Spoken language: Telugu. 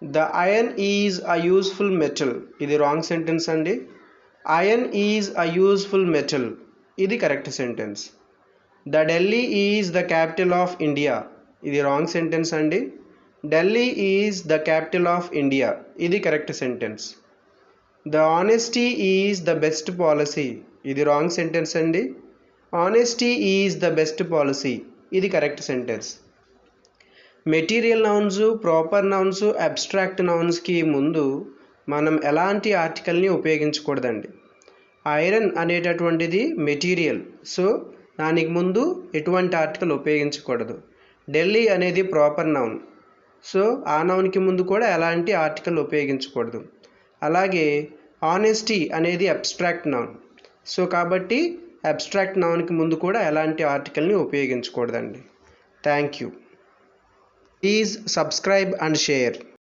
The iron is a useful metal, ఇది రాంగ్ సెంటెన్స్ అండి. Iron is a useful metal, ఇది correct sentence. The Delhi is the capital of India, ఇది రాంగ్ సెంటెన్స్ అండి. Delhi is the capital of India, ఇది correct sentence. The honesty is the best policy, ఇది రాంగ్ సెంటెన్స్ అండి. Honesty is the best policy, ఇది correct sentence. Material nouns, proper nouns, abstract నౌన్స్కి ముందు మనం ఎలాంటి ఆర్టికల్ని ఉపయోగించకూడదండి. ఐరన్ అనేటటువంటిది మెటీరియల్, సో దానికి ముందు ఎటువంటి ఆర్టికల్ ఉపయోగించకూడదు. ఢిల్లీ అనేది ప్రాపర్ నౌన్, సో ఆ నౌన్కి ముందు కూడా ఎలాంటి ఆర్టికల్ ఉపయోగించకూడదు. అలాగే ఆనెస్టీ అనేది అబ్స్ట్రాక్ట్ నౌన్, సో కాబట్టి అబ్స్ట్రాక్ట్ నౌన్కి ముందు కూడా ఎలాంటి ఆర్టికల్ని ఉపయోగించకూడదండి. Thank you. Please subscribe and share.